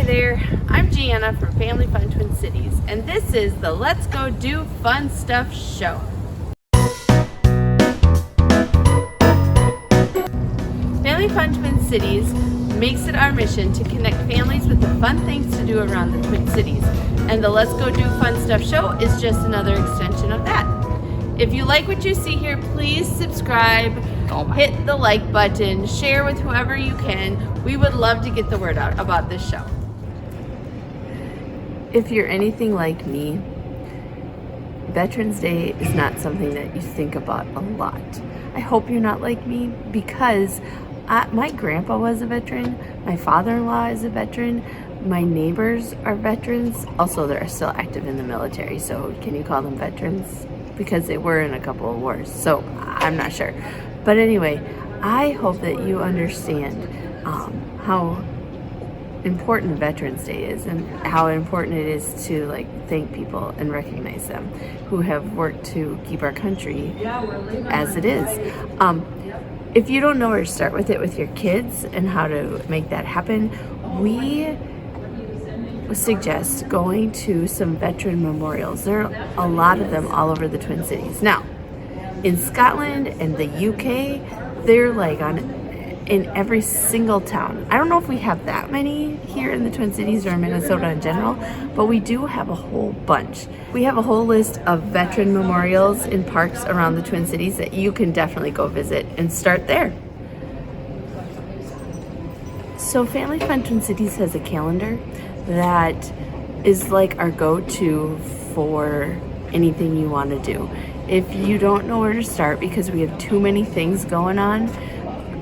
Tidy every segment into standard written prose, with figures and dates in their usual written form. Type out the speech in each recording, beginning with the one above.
Hi there, I'm Gianna from Family Fun Twin Cities, and this is the Let's Go Do Fun Stuff show. Family Fun Twin Cities makes it our mission to connect families with the fun things to do around the Twin Cities, and the Let's Go Do Fun Stuff show is just another extension of that. If you like what you see here, please subscribe, hit the like button, share with whoever you can. We would love to get the word out about this show. If you're anything like me, Veterans Day is not something that you think about a lot. I hope you're not like me, because my grandpa was a veteran, my father-in-law is a veteran, my neighbors are veterans. Also, they're still active in the military, so can you call them veterans? Because they were in a couple of wars, so I'm not sure. But anyway, I hope that you understand how important Veterans Day is, and how important it is to thank people and recognize them who have worked to keep our country as it is. If you don't know where to start with it with your kids and how to make that happen, we suggest going to some veteran memorials. There are a lot of them all over the Twin Cities. Now, in Scotland and the UK, they're in every single town. I don't know if we have that many here in the Twin Cities or in Minnesota in general, but we do have a whole bunch. We have a whole list of veteran memorials in parks around the Twin Cities that you can definitely go visit and start there. So Family Fun Twin Cities has a calendar that is like our go-to for anything you want to do. If you don't know where to start because we have too many things going on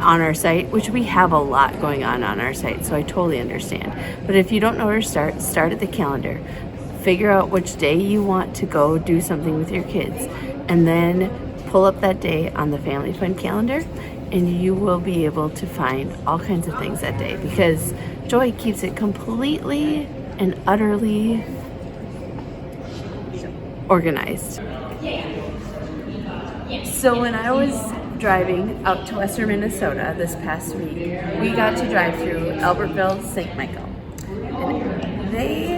our site, which we have a lot going on our site, so I totally understand. But if you don't know where to start at the calendar. Figure out which day you want to go do something with your kids, and then pull up that day on the Family Fun calendar, and you will be able to find all kinds of things that day, because Joy keeps it completely and utterly organized. So when I was driving out to western Minnesota this past week, we got to drive through Albertville, St. Michael. And they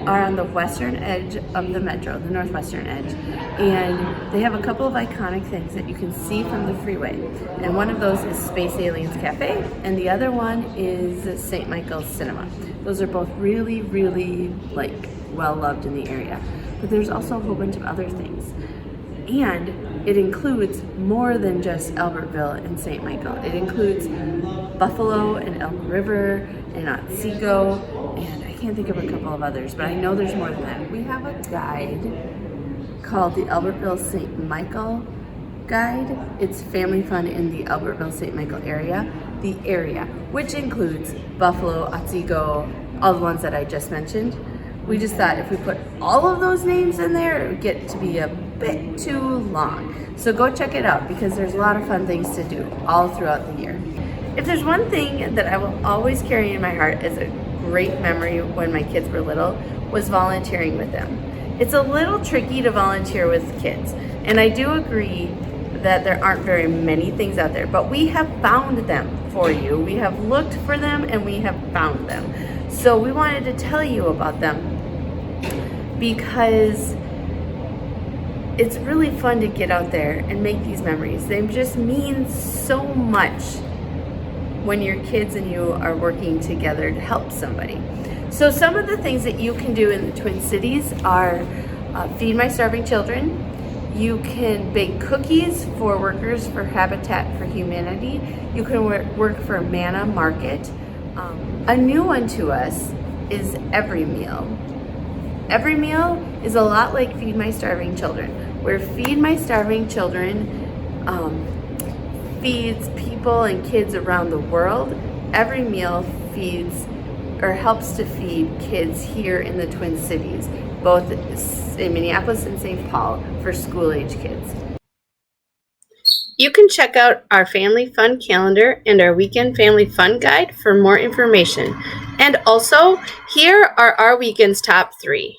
are on the western edge of the metro, the northwestern edge, and they have a couple of iconic things that you can see from the freeway. And one of those is Space Aliens Cafe, and the other one is St. Michael's Cinema. Those are both really, really well loved in the area. But there's also a whole bunch of other things. And it includes more than just Albertville and St. Michael. It includes Buffalo and Elk River and Otsego, and I can't think of a couple of others, but I know there's more than that. We have a guide called the Albertville St. Michael Guide. It's family fun in the Albertville St. Michael area, which includes Buffalo, Otsego, all the ones that I just mentioned. We just thought if we put all of those names in there, it would get to be a bit too long. So go check it out, because there's a lot of fun things to do all throughout the year. If there's one thing that I will always carry in my heart as a great memory when my kids were little, was volunteering with them. It's a little tricky to volunteer with kids, and I do agree that there aren't very many things out there, but we have found them for you. We have looked for them and we have found them. So we wanted to tell you about them, because it's really fun to get out there and make these memories. They just mean so much when your kids and you are working together to help somebody. So some of the things that you can do in the Twin Cities are feed my starving children. You can bake cookies for workers for Habitat for Humanity. You can work for Manna Market. A new one to us is Every Meal. Every Meal is a lot like Feed My Starving Children, where Feed My Starving Children feeds people and kids around the world. Every Meal feeds or helps to feed kids here in the Twin Cities, both in Minneapolis and St. Paul, for school-age kids. You can check out our Family Fun calendar and our Weekend Family Fun Guide for more information. And also, here are our weekend's top 3.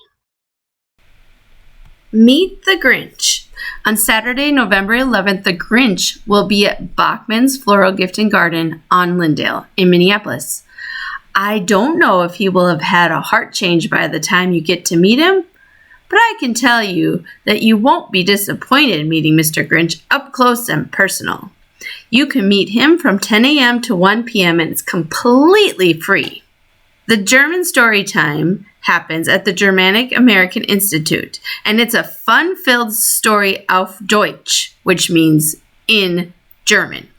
Meet the Grinch. On Saturday, November 11th, the Grinch will be at Bachman's Floral Gift and Garden on Lindale in Minneapolis. I don't know if he will have had a heart change by the time you get to meet him, but I can tell you that you won't be disappointed meeting Mr. Grinch up close and personal. You can meet him from 10 a.m. to 1 p.m. and it's completely free. The German story time happens at the Germanic American Institute, and it's a fun-filled story auf Deutsch, which means in German.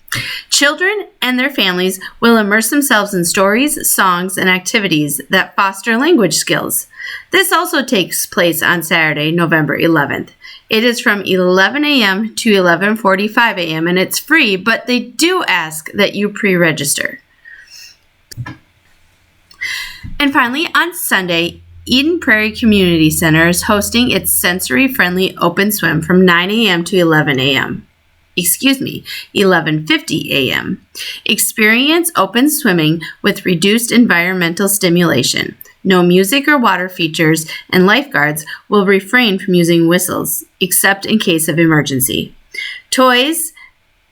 Children and their families will immerse themselves in stories, songs, and activities that foster language skills. This also takes place on Saturday, November 11th. It is from 11 a.m. to 11:45 a.m. and it's free, but they do ask that you pre-register. And finally, on Sunday, Eden Prairie Community Center is hosting its sensory-friendly open swim from 9 a.m. to 11:50 a.m. Experience open swimming with reduced environmental stimulation. No music or water features, and lifeguards will refrain from using whistles, except in case of emergency. Toys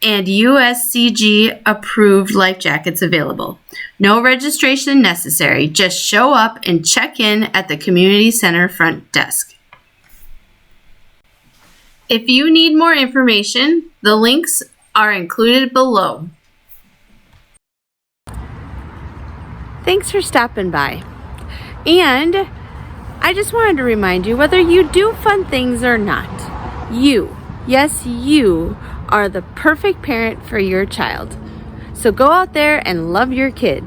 and USCG-approved life jackets available. No registration necessary. Just show up and check in at the community center front desk. If you need more information, the links are included below. Thanks for stopping by. And I just wanted to remind you, whether you do fun things or not, you, yes, you are the perfect parent for your child. So go out there and love your kid.